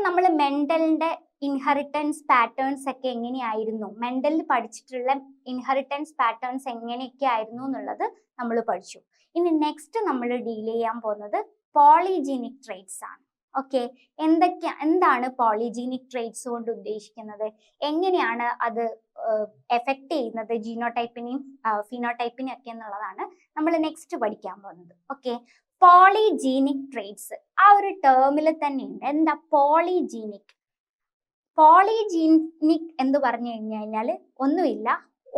നമ്മൾ മെന്റലിന്റെ inheritance patterns ഒക്കെ എങ്ങനെയായിരുന്നു, മെന്റലിൽ പഠിച്ചിട്ടുള്ള ഇൻഹെറിറ്റൻസ് പാറ്റേൺസ് എങ്ങനെയൊക്കെ ആയിരുന്നു എന്നുള്ളത് നമ്മൾ പഠിച്ചു. ഇനി നെക്സ്റ്റ് നമ്മൾ ഡീൽ ചെയ്യാൻ പോകുന്നത് പോളിജീനിക് ട്രേറ്റ്സ് ആണ്. ഓക്കെ, എന്താണ് പോളിജീനിക് ട്രേറ്റ്സ് കൊണ്ട് ഉദ്ദേശിക്കുന്നത്, എങ്ങനെയാണ് അത് എഫക്ട് ചെയ്യുന്നത് ജീനോടൈപ്പിനെയും ഫിനോടൈപ്പിനെയും ഒക്കെ എന്നുള്ളതാണ് നമ്മൾ നെക്സ്റ്റ് പഠിക്കാൻ പോകുന്നത്. ഓക്കെ, പോളിജീനിക് ട്രേറ്റ്സ് ആ ഒരു ടേമിൽ തന്നെ ഉണ്ട്. എന്താ പോളിജീനിക്? പോളിജീനിക് എന്ന് പറഞ്ഞു കഴിഞ്ഞാൽ ഒന്നുമില്ല,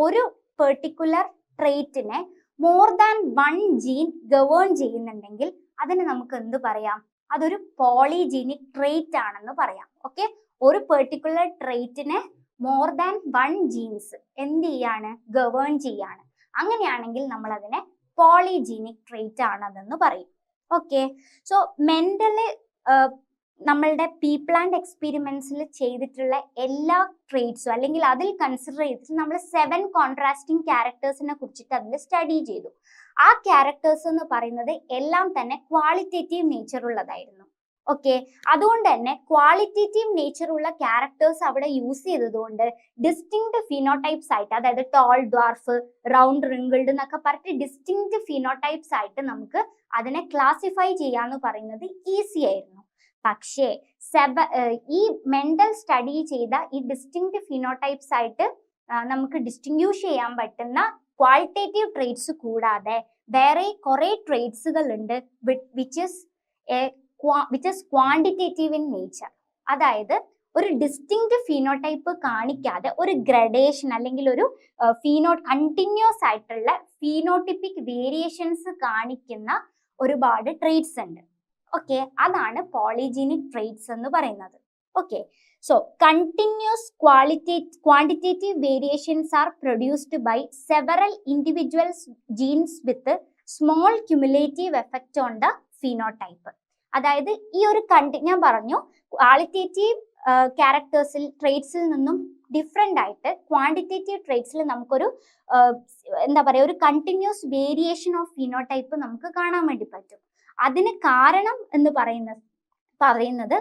ഒരു പെർട്ടിക്കുലർ ട്രേറ്റിനെ more than one gene govern ചെയ്യുന്നുണ്ടെങ്കിൽ അതിന് നമുക്ക് എന്ത് പറയാം? അതൊരു പോളിജീനിക് ട്രേറ്റ് ആണെന്ന് പറയാം. ഓക്കെ, ഒരു പെർട്ടിക്കുലർ ട്രേറ്റിനെ മോർ ദാൻ വൺ ജീൻസ് എന്ത് ചെയ്യാണ്? ഗവേൺ ചെയ്യാണ്. അങ്ങനെയാണെങ്കിൽ നമ്മൾ അതിനെ പോളിജീനിക് ട്രേറ്റ് ആണതെന്ന് പറയും. ഓക്കെ, സോ മെന്റല് നമ്മളുടെ പീപ്പിൾ ആൻഡ് എക്സ്പീരിമെന്റ്സിൽ ചെയ്തിട്ടുള്ള എല്ലാ ട്രേറ്റ്സും അല്ലെങ്കിൽ അതിൽ കൺസിഡർ ചെയ്തിട്ട് നമ്മൾ 7 കോൺട്രാസ്റ്റിംഗ് ക്യാരക്ടേഴ്സിനെ കുറിച്ചിട്ട് അതിൽ സ്റ്റഡി ചെയ്തു. ആ ക്യാരക്ടേഴ്സ് എന്ന് പറയുന്നത് എല്ലാം തന്നെ ക്വാളിറ്റേറ്റീവ് നേച്ചർ ഉള്ളതായിരുന്നു. ഓക്കെ, അതുകൊണ്ട് തന്നെ ക്വാളിറ്റേറ്റീവ് നേച്ചർ ഉള്ള ക്യാരക്ടേഴ്സ് അവിടെ യൂസ് ചെയ്തതുകൊണ്ട് ഡിസ്റ്റിങ്ക്ട് ഫിനോടൈപ്സ് ആയിട്ട്, അതായത് ടോൾ, ഡ്വാർഫ്, റൗണ്ട്, റിങ്കിൾഡ് എന്നൊക്കെ പറഞ്ഞിട്ട് ഡിസ്റ്റിങ്ക്ട് ഫിനോടൈപ്സ് ആയിട്ട് നമുക്ക് അതിനെ ക്ലാസിഫൈ ചെയ്യാന്ന് പറയുന്നത് ഈസി ആയിരുന്നു. പക്ഷേ ഈ മെന്റൽ സ്റ്റഡി ചെയ്ത ഈ ഡിസ്റ്റിങ്ക്ട് ഫിനോടൈപ്സ് ആയിട്ട് നമുക്ക് ഡിസ്റ്റിങ്ക്യൂഷ് ചെയ്യാൻ പറ്റുന്ന ക്വാളിറ്റേറ്റീവ് ട്രേറ്റ്സ് കൂടാതെ വേറെ കുറെ ട്രേറ്റ്സുകൾ ഉണ്ട് which is quantitative in nature. അതായത് ഒരു ഡിസ്റ്റിങ്ക്ട് ഫിനോടൈപ്പ് കാണിക്കാതെ ഒരു ഗ്രഡേഷൻ അല്ലെങ്കിൽ ഒരു കണ്ടിന്യൂസ് ആയിട്ടുള്ള ഫിനോട്ടിപ്പിക് വേരിയേഷൻസ് കാണിക്കുന്ന ഒരുപാട് ട്രേറ്റ്സ് ഉണ്ട്. ഓക്കെ, അതാണ് പോളിജീനിക് ട്രേറ്റ്സ് എന്ന് പറയുന്നത്. Okay, so continuous quantitative variations are produced by several individual genes with a small cumulative effect on the phenotype. അതായത് ഈ ഒരു ഞാൻ പറഞ്ഞു ക്വാളിറ്റേറ്റീവ് ക്യാരക്ടേഴ്സിൽ ട്രേറ്റ്സിൽ നിന്നും ഡിഫറെന്റ് ആയിട്ട് ക്വാണ്ടിറ്റേറ്റീവ് ട്രേറ്റ്സിൽ നമുക്കൊരു എന്താ പറയുക, ഒരു കണ്ടിന്യൂസ് വേരിയേഷൻ ഓഫ് ഫിനോടൈപ്പ് നമുക്ക് കാണാൻ വേണ്ടി പറ്റും. അതിന് കാരണം എന്ന് പറയുന്നത്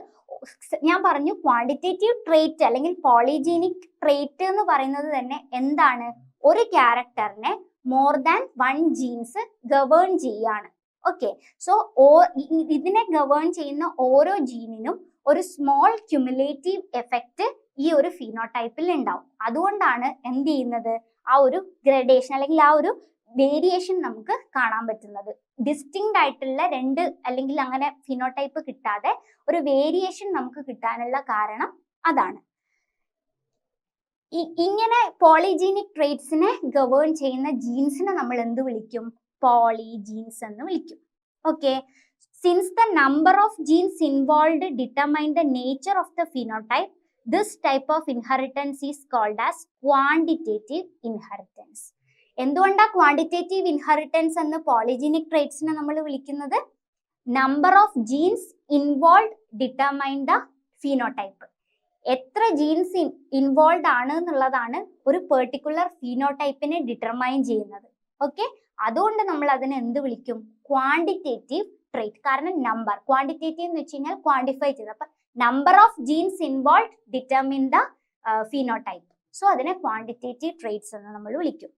ഞാൻ പറഞ്ഞു ക്വാണ്ടിറ്റേറ്റീവ് ട്രേറ്റ് അല്ലെങ്കിൽ പോളിജീനിക് ട്രേറ്റ് എന്ന് പറയുന്നത് തന്നെ എന്താണ്? ഒരു ക്യാരക്ടറിനെ more than one genes govern ചെയ്യാണ്. ഓക്കെ, സോ ഇതിനെ ഗവേൺ ചെയ്യുന്ന ഓരോ ജീനിനും ഒരു സ്മോൾ ക്യുമുലേറ്റീവ് എഫക്റ്റ് ഈ ഒരു ഫിനോടൈപ്പിൽ ഉണ്ടാവും. അതുകൊണ്ടാണ് എന്ത് ചെയ്യുന്നത്, ആ ഒരു ഗ്രഡേഷൻ അല്ലെങ്കിൽ ആ ഒരു വേരിയേഷൻ നമുക്ക് കാണാൻ പറ്റുന്നത്. ഡിസ്റ്റിങ്ക്ട് ആയിട്ടുള്ള രണ്ട് അല്ലെങ്കിൽ അങ്ങനെ ഫിനോടൈപ്പ് കിട്ടാതെ ഒരു വേരിയേഷൻ നമുക്ക് കിട്ടാനുള്ള കാരണം അതാണ്. ഇങ്ങനെ പോളിജീനിക് ട്രേറ്റ്സിനെ ഗവേൺ ചെയ്യുന്ന ജീൻസിനെ നമ്മൾ എന്ത് വിളിക്കും? പോളിജീൻസ് എന്ന് വിളിക്കും. Okay, since the number of genes involved determine the nature of the phenotype, this type of inheritance is called as quantitative inheritance. എന്തുകൊണ്ടാണ് ക്വാണ്ടിറ്റേറ്റീവ് ഇൻഹെറിറ്റൻസ് എന്ന് പോളിജീനിക് ട്രേറ്റ്സിനെ നമ്മൾ വിളിക്കുന്നത്? Number of genes involve determine the phenotype. എത്ര genes involve ആണ് എന്നുള്ളതാണ് ഒരു particular ഫിനോടൈപ്പിനെ ഡിറ്റർമൈൻ ചെയ്യുന്നത്. ഓക്കെ, അതുകൊണ്ട് നമ്മൾ അതിനെ എന്ത് വിളിക്കും? Quantitative trait. കാരണം നമ്പർ, ക്വാണ്ടിറ്റേറ്റീവ് എന്ന് വെച്ച് കഴിഞ്ഞാൽ ക്വാണ്ടിഫൈ ചെയ്ത്, അപ്പൊ number of genes involve determine the phenotype. So അതിനെ ക്വാണ്ടിറ്റേറ്റീവ് ട്രേറ്റ്സ് എന്ന് നമ്മൾ വിളിക്കും.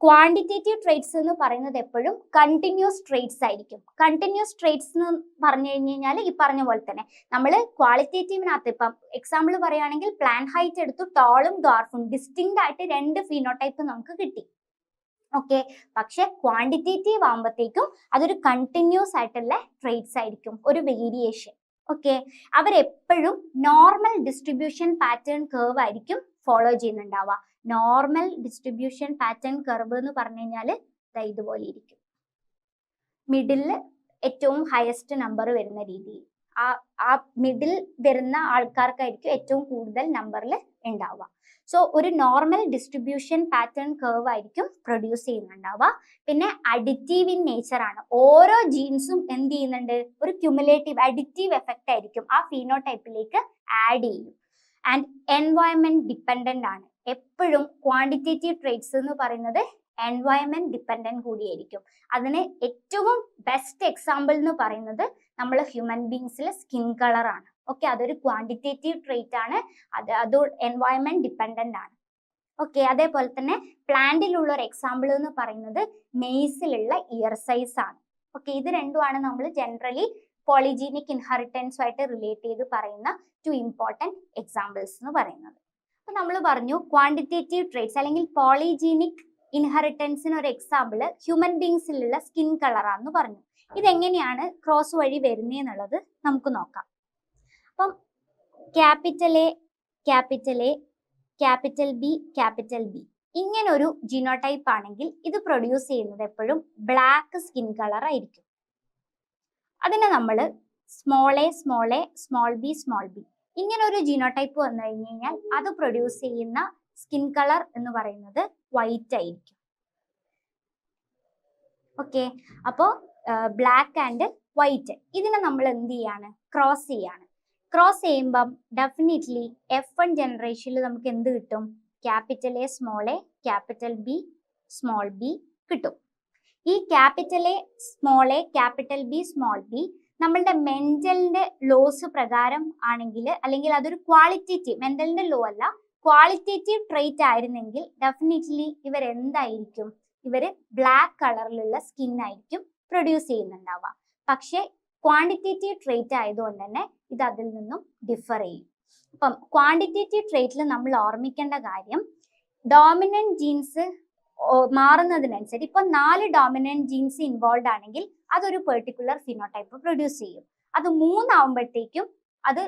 ക്വാണ്ടിറ്റേറ്റീവ് ട്രേറ്റ്സ് എന്ന് പറയുന്നത് എപ്പോഴും കണ്ടിന്യൂസ് ട്രേറ്റ്സ് ആയിരിക്കും. കണ്ടിന്യൂസ് ട്രേറ്റ്സ് എന്ന് പറഞ്ഞു കഴിഞ്ഞാൽ ഈ പറഞ്ഞ പോലെ തന്നെ നമ്മൾ ക്വാളിറ്റേറ്റീവിനകത്ത് ഇപ്പം എക്സാമ്പിൾ പറയുകയാണെങ്കിൽ പ്ലാൻ ഹൈറ്റ് എടുത്തു, ടോളും ഡ്വാർഫും ഡിസ്റ്റിങ്ക്ട് ആയിട്ട് രണ്ട് ഫിനോടൈപ്പ് നമുക്ക് കിട്ടി. ഓക്കെ, പക്ഷെ ക്വാണ്ടിറ്റേറ്റീവ് ആകുമ്പോഴത്തേക്കും അതൊരു കണ്ടിന്യൂസ് ആയിട്ടുള്ള ട്രേറ്റ്സ് ആയിരിക്കും, ഒരു വേരിയേഷൻ. ഓക്കെ, അവരെപ്പോഴും നോർമൽ ഡിസ്ട്രിബ്യൂഷൻ പാറ്റേൺ കർവ് ആയിരിക്കും ഫോളോ ചെയ്യുന്നുണ്ടാവുക. നോർമൽ ഡിസ്ട്രിബ്യൂഷൻ പാറ്റേൺ കർവ് എന്ന് പറഞ്ഞു കഴിഞ്ഞാൽ ഇതുപോലെ ഇരിക്കും. മിഡില് ഏറ്റവും ഹയസ്റ്റ് നമ്പർ വരുന്ന രീതിയിൽ ആ മിഡിൽ വരുന്ന ആൾക്കാർക്കായിരിക്കും ഏറ്റവും കൂടുതൽ നമ്പറിൽ ഉണ്ടാവുക. സോ ഒരു നോർമൽ ഡിസ്ട്രിബ്യൂഷൻ പാറ്റേൺ കർവ് ആയിരിക്കും പ്രൊഡ്യൂസ് ചെയ്യുന്നുണ്ടാവുക. പിന്നെ അഡിറ്റീവ് ഇൻ നേച്ചർ ആണ്. ഓരോ ജീൻസും എന്ത് ചെയ്യുന്നുണ്ട്? ഒരു ക്യുമുലേറ്റീവ് അഡിറ്റീവ് എഫക്റ്റ് ആയിരിക്കും ആ ഫീനോടൈപ്പിലേക്ക് ആഡ് ചെയ്യും. ആൻഡ് എൻവയോൺമെന്റ് ഡിപ്പെൻഡന്റ് ആണ്. എപ്പോഴും ക്വാണ്ടിറ്റേറ്റീവ് ട്രേറ്റ്സ് എന്ന് പറയുന്നത് എൻവയോൺമെന്റ് ഡിപ്പെൻഡന്റ് കൂടിയായിരിക്കും. അതിന് ഏറ്റവും ബെസ്റ്റ് എക്സാമ്പിൾ എന്ന് പറയുന്നത് നമ്മൾ ഹ്യൂമൻ ബീങ്സിലെ സ്കിൻ കളർ ആണ്. ഓക്കെ, അതൊരു ക്വാണ്ടിറ്റേറ്റീവ് ട്രേറ്റ് ആണ്, അത് എൻവയോൺമെന്റ് ഡിപ്പെൻഡന്റ് ആണ്. ഓക്കെ, അതേപോലെ തന്നെ പ്ലാന്റിലുള്ള ഒരു എക്സാമ്പിൾ എന്ന് പറയുന്നത് മെയ്സിലുള്ള ഇയർ സൈസ് ആണ്. ഓക്കെ, ഇത് രണ്ടുമാണ് നമ്മൾ ജനറലി പോളിജീനിക് ഇൻഹെറിറ്റൻസുമായിട്ട് റിലേറ്റ് ചെയ്ത് പറയുന്ന 2 ഇമ്പോർട്ടൻറ്റ് എക്സാമ്പിൾസ് എന്ന് പറയുന്നത്. അപ്പൊ നമ്മൾ പറഞ്ഞു ക്വാണ്ടിറ്റേറ്റീവ് ട്രേറ്റ്സ് അല്ലെങ്കിൽ പോളിജീനിക് ഇൻഹെറിറ്റൻസിന് ഒരു എക്സാമ്പിൾ ഹ്യൂമൻ ബീങ്സിലുള്ള സ്കിൻ കളറാന്ന് പറഞ്ഞു. ഇതെങ്ങനെയാണ് ക്രോസ് വഴി വരുന്നതെന്നുള്ളത് നമുക്ക് നോക്കാം. അപ്പം capital A capital A capital B capital B ഇങ്ങനൊരു ജിനോടൈപ്പ് ആണെങ്കിൽ ഇത് പ്രൊഡ്യൂസ് ചെയ്യുന്നത് എപ്പോഴും ബ്ലാക്ക് സ്കിൻ കളർ ആയിരിക്കും. അതിനെ നമ്മൾ small a small a small B small B ഇങ്ങനെ ഒരു ജിനോടൈപ്പ് വന്നു കഴിഞ്ഞു കഴിഞ്ഞാൽ അത് പ്രൊഡ്യൂസ് ചെയ്യുന്ന സ്കിൻ കളർ എന്ന് പറയുന്നത് വൈറ്റ് ആയിരിക്കും. ഓക്കെ, അപ്പോൾ ബ്ലാക്ക് ആൻഡ് വൈറ്റ് ഇതിനെ നമ്മൾ എന്ത് ചെയ്യാണ്, ക്രോസ് ചെയ്യാണ്. ക്രോസ് ചെയ്യുമ്പം ഡെഫിനറ്റ്ലി F1 ജനറേഷനിൽ നമുക്ക് എന്ത് കിട്ടും, capital A small a capital B small B കിട്ടും. ഈ capital A small a capital B small B നമ്മളുടെ മെന്റലിന്റെ ലോസ് പ്രകാരം ആണെങ്കിൽ, അല്ലെങ്കിൽ അതൊരു ക്വാളിറ്റേറ്റീവ്, മെന്റലിന്റെ ലോ അല്ല ക്വാളിറ്റേറ്റീവ് ട്രേറ്റ് ആയിരുന്നെങ്കിൽ ഡെഫിനറ്റ്ലി ഇവർ എന്തായിരിക്കും, ഇവർ ബ്ലാക്ക് കളറിലുള്ള സ്കിൻ ആയിരിക്കും പ്രൊഡ്യൂസ് ചെയ്യുന്നുണ്ടാവുക. പക്ഷേ ക്വാണ്ടിറ്റേറ്റീവ് ട്രേറ്റ് ആയതുകൊണ്ട് തന്നെ ഇത് അതിൽ നിന്നും ഡിഫർ ചെയ്യും. അപ്പം ക്വാണ്ടിറ്റേറ്റീവ് ട്രേറ്റിൽ നമ്മൾ ഓർമ്മിക്കേണ്ട കാര്യം, ഡോമിനന്റ് ജീൻസ് മാറുന്നതിനനുസരിച്ച് ഇപ്പൊ 4 ഡോമിനന്റ് ജീൻസ് ഇൻവോൾവ് ആണെങ്കിൽ അതൊരു പെർട്ടിക്കുലർ ഫിനോടൈപ്പ് പ്രൊഡ്യൂസ് ചെയ്യും. അത് 3 ആവുമ്പോഴത്തേക്കും അത്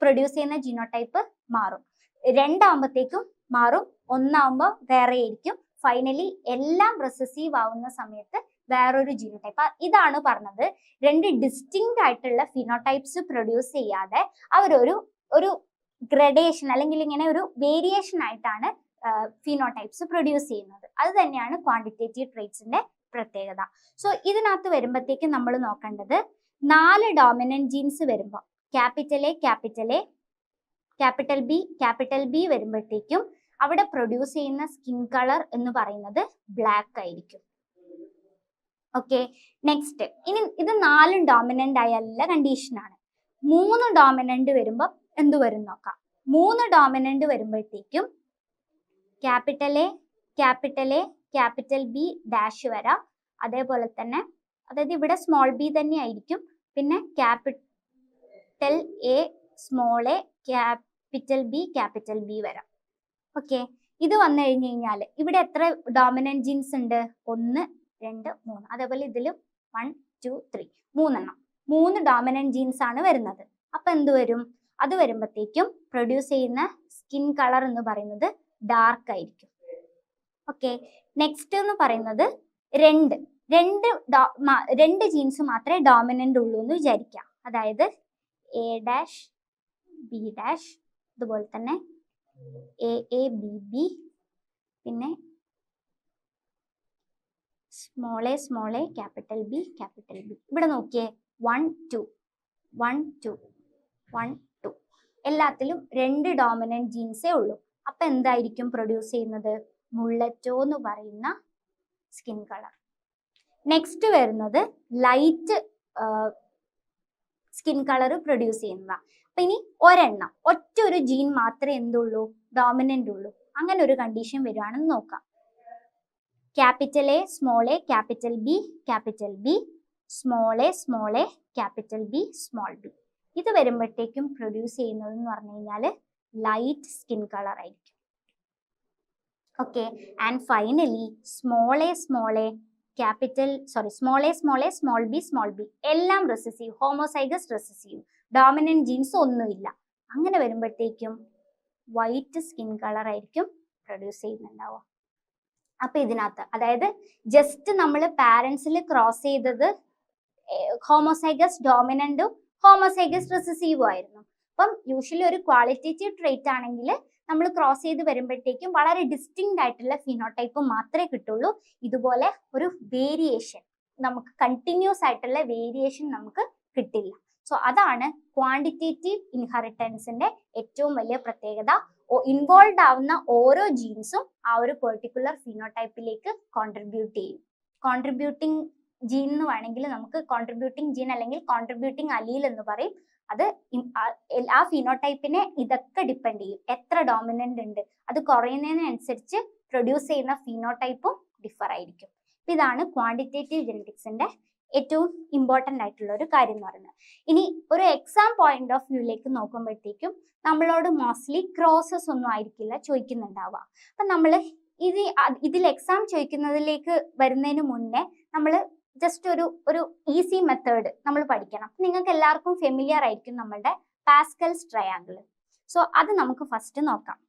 പ്രൊഡ്യൂസ് ചെയ്യുന്ന ജിനോടൈപ്പ് മാറും, 2 ആവുമ്പോഴത്തേക്കും മാറും, 1 ആവുമ്പോൾ വേറെ ആയിരിക്കും, ഫൈനലി എല്ലാം റെസസീവ് ആവുന്ന സമയത്ത് വേറൊരു ജിനോടൈപ്പ്. ഇതാണ് പറഞ്ഞത്, 2 ഡിസ്റ്റിങ്ക്റ്റ് ആയിട്ടുള്ള ഫിനോടൈപ്സ് പ്രൊഡ്യൂസ് ചെയ്യാതെ അവരൊരു ഗ്രഡേഷൻ അല്ലെങ്കിൽ ഇങ്ങനെ ഒരു വേരിയേഷൻ ആയിട്ടാണ് ഫിനോടൈപ്സ് പ്രൊഡ്യൂസ് ചെയ്യുന്നത്. അത് തന്നെയാണ് ക്വാണ്ടിറ്റേറ്റീവ് ട്രേറ്റ്സിന്റെ പ്രത്യേകത. സോ ഇതിനകത്ത് വരുമ്പോഴത്തേക്കും നമ്മൾ നോക്കേണ്ടത് 4 ഡോമിനന്റ് ജീൻസ് വരുമ്പോൾ capital A capital A capital B വരുമ്പോഴത്തേക്കും അവിടെ പ്രൊഡ്യൂസ് ചെയ്യുന്ന സ്കിൻ കളർ എന്ന് പറയുന്നത് ബ്ലാക്ക് ആയിരിക്കും. ഓക്കെ, നെക്സ്റ്റ് ഇനി ഇത് 4 ഡോമിനന്റ് ആയുള്ള കണ്ടീഷനാണ്. 3 ഡോമിനന്റ് വരുമ്പോൾ എന്ത് വരും നോക്കാം. 3 ഡോമിനന്റ് വരുമ്പോഴത്തേക്കും capital A capital B dash വരാം, അതേപോലെ തന്നെ അതായത് ഇവിടെ സ്മോൾ ബി തന്നെ ആയിരിക്കും, പിന്നെ capital A small a capital B വരാം. ഓക്കെ, ഇത് വന്നു കഴിഞ്ഞു കഴിഞ്ഞാൽ ഇവിടെ എത്ര ഡോമിനന്റ് ജീൻസ് ഉണ്ട്, 1 2 3, അതേപോലെ ഇതിലും 1 2 3 3 3 ഡോമിനന്റ് ജീൻസ് ആണ് വരുന്നത്. അപ്പൊ എന്ത് വരും, അത് വരുമ്പോഴത്തേക്കും പ്രൊഡ്യൂസ് ചെയ്യുന്ന സ്കിൻ കളർ എന്ന് പറയുന്നത് ഡാർക്ക് ആയിരിക്കും. ഓക്കെ, നെക്സ്റ്റ് എന്ന് പറയുന്നത് 2 ജീൻസ് മാത്രമേ ഡോമിനന്റ് ഉള്ളൂ എന്ന് വിചാരിക്കാം. അതായത് എ ഡാഷ് ബി ഡാഷ്, അതുപോലെ തന്നെ എ ബി ബി, പിന്നെ സ്മോൾ എ ക്യാപിറ്റൽ ബി ഇവിടെ നോക്കിയേ 1 2 1 2 1 2 എല്ലാത്തിലും 2 ഡോമിനന്റ് ജീൻസേ ഉള്ളൂ. അപ്പൊ എന്തായിരിക്കും പ്രൊഡ്യൂസ് ചെയ്യുന്നത്, മുള്ളറ്റോ എന്ന് പറയുന്ന സ്കിൻ കളർ. നെക്സ്റ്റ് വരുന്നത് ലൈറ്റ് സ്കിൻ കളർ പ്രൊഡ്യൂസ് ചെയ്യുന്നതാണ്. അപ്പൊ ഇനി ഒറ്റൊരു ജീൻ മാത്രമേ എന്തുള്ളൂ, ഡോമിനന്റ് ഉള്ളൂ. അങ്ങനെ ഒരു കണ്ടീഷൻ വരുവാണെന്ന് നോക്കാം. Capital A capital B small a capital B small b ഇത് വരുമ്പോഴത്തേക്കും പ്രൊഡ്യൂസ് ചെയ്യുന്നത് എന്ന് പറഞ്ഞു കഴിഞ്ഞാൽ ലൈറ്റ് സ്കിൻ കളർ ആയിരിക്കും. Okay, and finally small a small b എല്ലാം recessive, homozygous recessive, dominant genes ഒന്നുമില്ല. അങ്ങനെ വരുമ്പോഴത്തേക്കും വൈറ്റ് സ്കിൻ കളർ ആയിരിക്കും പ്രൊഡ്യൂസ് ചെയ്യുന്നുണ്ടാവുക. അപ്പൊ ഇതിനകത്ത് അതായത് ജസ്റ്റ് നമ്മൾ പാരന്റ്സിൽ ക്രോസ് ചെയ്തത് ഹോമോസൈഗസ് ഡോമിനന്റും ഹോമോസൈഗസ് റിസസീവും ആയിരുന്നു. അപ്പം യൂഷ്വലി ഒരു ക്വാളിറ്റേറ്റീവ് ട്രേറ്റ് ആണെങ്കിൽ നമ്മൾ ക്രോസ് ചെയ്ത് വരുമ്പോഴത്തേക്കും വളരെ ഡിസ്റ്റിങ്ക്റ്റ് ആയിട്ടുള്ള ഫിനോടൈപ്പ് മാത്രമേ കിട്ടുള്ളൂ. ഇതുപോലെ ഒരു വേരിയേഷൻ, നമുക്ക് കണ്ടിന്യൂസ് ആയിട്ടുള്ള വേരിയേഷൻ നമുക്ക് കിട്ടില്ല. സോ അതാണ് ക്വാണ്ടിറ്റേറ്റീവ് ഇൻഹെറിറ്റൻസിന്റെ ഏറ്റവും വലിയ പ്രത്യേകത. ഇൻവോൾവ് ആവുന്ന ഓരോ ജീൻസും ആ ഒരു പെർട്ടിക്കുലർ ഫിനോടൈപ്പിലേക്ക് കോൺട്രിബ്യൂട്ട് ചെയ്യും. കോൺട്രിബ്യൂട്ടിംഗ് ജീൻ എന്ന് വേണമെങ്കിൽ നമുക്ക് കോൺട്രിബ്യൂട്ടിംഗ് ജീൻ അല്ലെങ്കിൽ കോൺട്രിബ്യൂട്ടിംഗ് അലീൽ എന്ന് പറയും. അത് ആ ഫിനോടൈപ്പിനെ ഇതൊക്കെ ഡിപ്പെൻഡ് ചെയ്യും. എത്ര ഡോമിനന്റ് ഉണ്ട്, അത് കുറയുന്നതിനനുസരിച്ച് പ്രൊഡ്യൂസ് ചെയ്യുന്ന ഫിനോടൈപ്പും ഡിഫർ ആയിരിക്കും. ഇതാണ് ക്വാണ്ടിറ്റേറ്റീവ് ജെനറ്റിക്സിന്റെ ഏറ്റവും ഇമ്പോർട്ടൻ്റ് ആയിട്ടുള്ള ഒരു കാര്യം എന്ന് പറയുന്നത്. ഇനി ഒരു എക്സാം പോയിന്റ് ഓഫ് വ്യൂയിലേക്ക് നോക്കുമ്പോഴത്തേക്കും നമ്മളോട് മോസ്റ്റ്ലി ക്രോസസ് ഒന്നും ആയിരിക്കില്ല ചോദിക്കുന്നുണ്ടാവുക. അപ്പം നമ്മൾ ഇതിൽ എക്സാം ചോദിക്കുന്നതിലേക്ക് വരുന്നതിന് മുന്നേ നമ്മൾ ജസ്റ്റ് ഒരു ഈസി മെത്തേഡ് നമ്മൾ പഠിക്കണം. നിങ്ങൾക്ക് എല്ലാവർക്കും ഫെമിലിയർ ആയിരിക്കും നമ്മളുടെ പാസ്കൽസ് ട്രയാങ്കിൾ. സോ അത് നമുക്ക് ഫസ്റ്റ് നോക്കാം.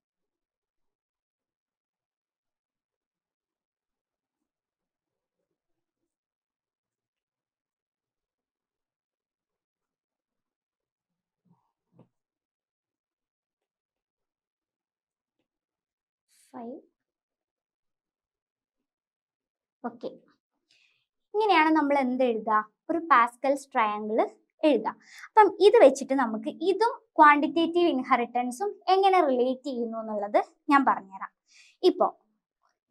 ഓക്കെ, ഇങ്ങനെയാണ് നമ്മൾ എന്ത് എഴുതുക, ഒരു പാസ്കൽസ് ട്രയാങ്കിൾ എഴുതാം. അപ്പം ഇത് വെച്ചിട്ട് നമുക്ക് ഇതും ക്വാണ്ടിറ്റേറ്റീവ് ഇൻഹെറിറ്റൻസും എങ്ങനെ റിലേറ്റ് ചെയ്യുന്നു എന്നുള്ളത് ഞാൻ പറഞ്ഞുതരാം. ഇപ്പോൾ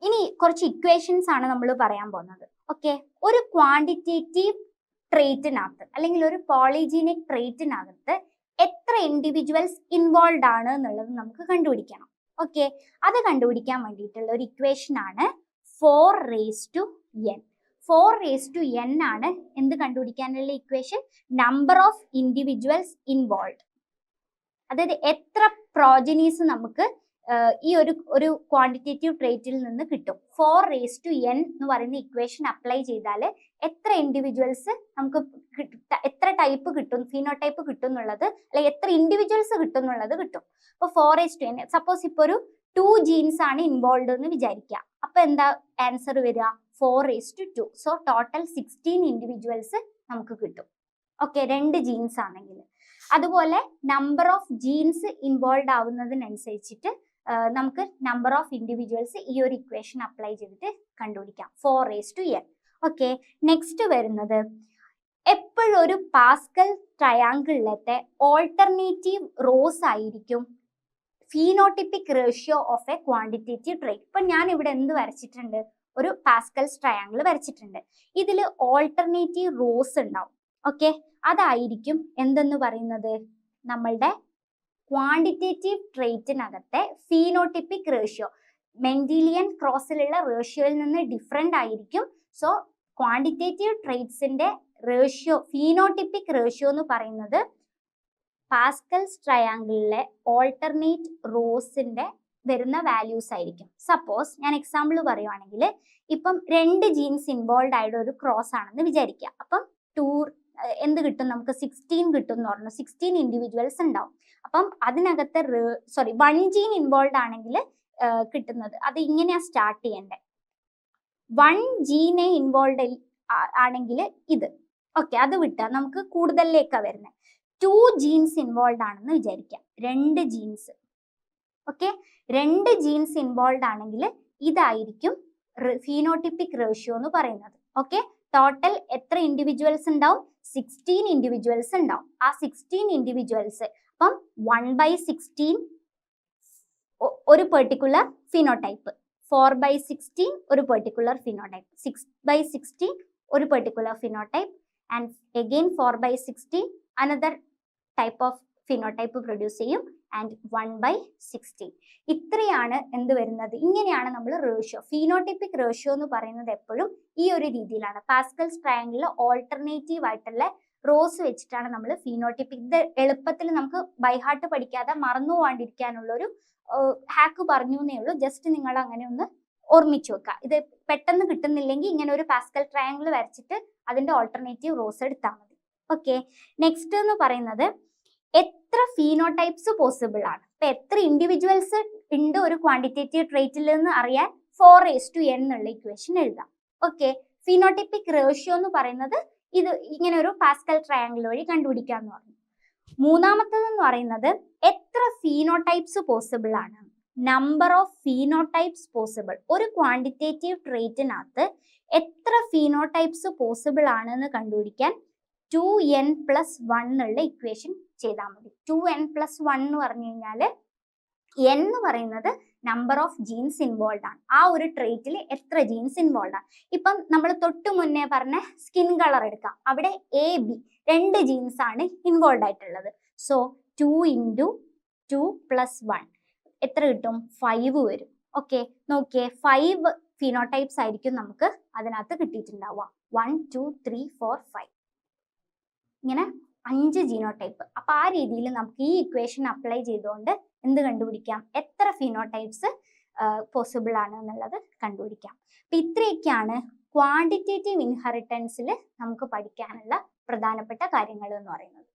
ഇനി കുറച്ച് ഇക്വേഷൻസ് ആണ് നമ്മൾ പറയാൻ പോകുന്നത്. ഓക്കെ, ഒരു ക്വാണ്ടിറ്റേറ്റീവ് ട്രേറ്റിനകത്ത് അല്ലെങ്കിൽ ഒരു പോളിജീനിക് ട്രേറ്റിനകത്ത് എത്ര ഇൻഡിവിജ്വൽസ് ഇൻവോൾവ് ആണ് എന്നുള്ളത് നമുക്ക് കണ്ടുപിടിക്കണം. ഓക്കെ, അത് കണ്ടുപിടിക്കാൻ വേണ്ടിയിട്ടുള്ള ഒരു ഇക്വേഷൻ ആണ് 4n. 4n ആണ് എന്ത് കണ്ടുപിടിക്കാനുള്ള ഇക്വേഷൻ, നമ്പർ ഓഫ് ഇൻഡിവിജ്വൽസ് അതായത് എത്ര പ്രോജനീസ് നമുക്ക് ഈ ഒരു ക്വാണ്ടിറ്റേറ്റീവ് ട്രേറ്റിൽ നിന്ന് കിട്ടും. 4n എന്ന് പറയുന്ന ഇക്വേഷൻ അപ്ലൈ ചെയ്താൽ എത്ര ഇൻഡിവിജ്വൽസ് നമുക്ക് എത്ര ടൈപ്പ് കിട്ടും, ഫിനോടൈപ്പ് കിട്ടും എന്നുള്ളത്, അല്ലെങ്കിൽ എത്ര ഇൻഡിവിജ്വൽസ് കിട്ടും എന്നുള്ളത് കിട്ടും. അപ്പോൾ 4n, സപ്പോസ് ഇപ്പോൾ ഒരു 2 ജീൻസ് ആണ് ഇൻവോൾവ് എന്ന് വിചാരിക്കുക. അപ്പൊ എന്താ ആൻസർ വരിക, 4:2. സോ ടോട്ടൽ 16 ഇൻഡിവിജ്വൽസ് നമുക്ക് കിട്ടും. ഓക്കെ, 2 ജീൻസ് ആണെങ്കിൽ. അതുപോലെ നമ്പർ ഓഫ് ജീൻസ് ഇൻവോൾവ് ആവുന്നതിനനുസരിച്ചിട്ട് നമുക്ക് നമ്പർ ഓഫ് ഇൻഡിവിജ്വൽസ് ഈ ഒരു ഇക്വേഷൻ അപ്ലൈ ചെയ്തിട്ട് കണ്ടുപിടിക്കാം, 4:n. ഓക്കെ, നെക്സ്റ്റ് വരുന്നത് എപ്പോഴും ഒരു പാസ്കൽ ട്രയാങ്കിളിലത്തെ ഓൾട്ടർനേറ്റീവ് റോസ് ആയിരിക്കും phenotypic ratio of A quantitative trait. ഇപ്പൊ ഞാൻ ഇവിടെ എന്ത് വരച്ചിട്ടുണ്ട്, ഒരു പാസ്കൽസ് ട്രയാങ്കിൾ വരച്ചിട്ടുണ്ട്. ഇതിൽ ഓൾട്ടർനേറ്റീവ് റോസ് ഉണ്ടാവും. ഓക്കെ, അതായിരിക്കും എന്തെന്ന് പറയുന്നത്, നമ്മളുടെ ക്വാണ്ടിറ്റേറ്റീവ് ട്രേറ്റിനകത്തെ ഫീനോട്ടിപ്പിക് റേഷ്യോ മെൻഡീലിയൻ ക്രോസിലുള്ള റേഷ്യോയിൽ നിന്ന് ഡിഫറെന്റ് ആയിരിക്കും. സോ ക്വാണ്ടിറ്റേറ്റീവ് ട്രേറ്റ്സിന്റെ റേഷ്യോ, ഫീനോട്ടിപ്പിക് റേഷ്യോ എന്ന് പറയുന്നത് പാസ്കൽസ് ട്രയാങ്കിളിലെ ഓൾട്ടർനേറ്റ് റോസിന്റെ വരുന്ന വാല്യൂസ് ആയിരിക്കും. സപ്പോസ് ഞാൻ എക്സാമ്പിൾ പറയുവാണെങ്കിൽ, ഇപ്പം 2 ജീൻസ് ഇൻവോൾവ് ആയിട്ട് ഒരു ക്രോസ് ആണെന്ന് വിചാരിക്കുക. അപ്പം എന്ത് കിട്ടും, നമുക്ക് 16 കിട്ടും എന്ന് പറഞ്ഞു. 16 ഇൻഡിവിജ്വൽസ് ഉണ്ടാവും. അപ്പം അതിനകത്ത് 1 ജീൻ ഇൻവോൾവ് ആണെങ്കിൽ കിട്ടുന്നത് അത് ഇങ്ങനെയാ സ്റ്റാർട്ട് ചെയ്യേണ്ടത്. 1 ജീനെ ഇൻവോൾവ് ആണെങ്കിൽ ഇത്. ഓക്കെ, അത് വിട്ടാ നമുക്ക് കൂടുതലിലേക്കാണ് വരുന്നത്. 2 ജീൻസ് ഇൻവോൾവ് ആണെന്ന് വിചാരിക്കാം, 2 ജീൻസ്. ഓക്കെ, 2 ജീൻസ് ഇൻവോൾവ് ആണെങ്കിൽ ഇതായിരിക്കും ഫീനോട്ടിപ്പിക് റേഷ്യോ എന്ന് പറയുന്നത്. ഓക്കെ, ടോട്ടൽ എത്ര ഇൻഡിവിജ്വൽസ് ഉണ്ടാവും, 16 ഇൻഡിവിജ്വൽസ് ഉണ്ടാവും. ആ 16 ഇൻഡിവിജ്വൽസ് അപ്പം 1/16 ഒരു പെർട്ടിക്കുലർ ഫിനോടൈപ്പ്, 4/16 ഒരു പെർട്ടിക്കുലർ ഫിനോടൈപ്പ്, 6/16 ഒരു particular phenotype, and again 4/16 another type of phenotype produce ചെയ്യും, ആൻഡ് 1/16. ഇത്രയാണ് എന്ത് വരുന്നത്. ഇങ്ങനെയാണ് നമ്മൾ റേഷ്യോ, ഫീനോടൈപ്പിക് റേഷ്യോ എന്ന് പറയുന്നത് എപ്പോഴും ഈ ഒരു രീതിയിലാണ്. പാസ്കൽസ് ട്രയാങ്കിളിൽ ഓൾട്ടർനേറ്റീവ് ആയിട്ടുള്ള റോസ് വെച്ചിട്ടാണ് നമ്മൾ ഫീനോടൈപ്പിക്. ഇത് എളുപ്പത്തിൽ നമുക്ക് ബൈഹാർട്ട് പഠിക്കാതെ മറന്നു പോകാണ്ടിരിക്കാനുള്ള ഒരു ഹാക്ക് പറഞ്ഞു എന്നേ ഉള്ളൂ. ജസ്റ്റ് നിങ്ങൾ അങ്ങനെ ഒന്ന് ഓർമ്മിച്ചു വെക്കുക. ഇത് പെട്ടെന്ന് കിട്ടുന്നില്ലെങ്കിൽ ഇങ്ങനെ ഒരു പാസ്കൽ ട്രയാങ്കിൾ വരച്ചിട്ട് അതിന്റെ ഓൾട്ടർനേറ്റീവ് റോസ് എടുത്താൽ മതി. ഓക്കെ, നെക്സ്റ്റ് എന്ന് പറയുന്നത് എത്ര ഫീനോടൈപ്സ് പോസിബിൾ ആണ്, ഇപ്പൊ എത്ര ഇൻഡിവിജ്വൽസ് ഉണ്ട് ഒരു ക്വാണ്ടിറ്റേറ്റീവ് ട്രേറ്റിൽ എന്ന് അറിയാൻ 4:n എന്നുള്ള ഇക്വേഷൻ എഴുതാം. ഓക്കെ, ഫീനോടൈപ്പിക് റേഷ്യോ എന്ന് പറയുന്നത് ഇത് ഇങ്ങനെ ഒരു പാസ്കൽ ട്രയാങ്കിൾ വഴി കണ്ടുപിടിക്കാന്ന് പറഞ്ഞു. മൂന്നാമത്തേതെന്ന് പറയുന്നത് എത്ര ഫീനോടൈപ്സ് പോസിബിൾ ആണ്, നമ്പർ ഓഫ് ഫീനോടൈപ്സ് പോസിബിൾ. ഒരു ക്വാണ്ടിറ്റേറ്റീവ് ട്രേറ്റിനകത്ത് എത്ര ഫീനോടൈപ്സ് പോസിബിൾ ആണെന്ന് കണ്ടുപിടിക്കാൻ 2n+1 എന്നുള്ള ഇക്വേഷൻ ചെയ്താൽ മതി. 2n+1 എന്ന് പറഞ്ഞു കഴിഞ്ഞാൽ എന്ന് പറയുന്നത് നമ്പർ ഓഫ് ജീൻസ് ഇൻവോൾവ് ആണ്. ആ ഒരു ട്രേറ്റിൽ എത്ര ജീൻസ് ഇൻവോൾവ് ആണ്. ഇപ്പം നമ്മൾ തൊട്ട് മുന്നേ പറഞ്ഞ സ്കിൻ കളർ എടുക്കാം. അവിടെ AB 2 ജീൻസ് ആണ് ഇൻവോൾവ് ആയിട്ടുള്ളത്. സോ 2 × 2 + 1 എത്ര കിട്ടും? 5 വരും. ഓക്കെ, നോക്കിയേ 5 ഫിനോടൈപ്സ് ആയിരിക്കും നമുക്ക് അതിനകത്ത് കിട്ടിയിട്ടുണ്ടാവുക. 1 2 3 4 5 ഇങ്ങനെ 5 ജീനോടൈപ്പ്. അപ്പൊ ആ രീതിയിൽ നമുക്ക് ഈ ഇക്വേഷൻ അപ്ലൈ ചെയ്തുകൊണ്ട് എന്ത് കണ്ടുപിടിക്കാം? എത്ര ഫിനോടൈപ്സ് പോസിബിൾ ആണ് എന്നുള്ളത് കണ്ടുപിടിക്കാം. അപ്പൊ ഇത്രയൊക്കെയാണ് ക്വാണ്ടിറ്റേറ്റീവ് ഇൻഹെറിറ്റൻസിൽ നമുക്ക് പഠിക്കാനുള്ള പ്രധാനപ്പെട്ട കാര്യങ്ങൾ എന്ന് പറയുന്നത്.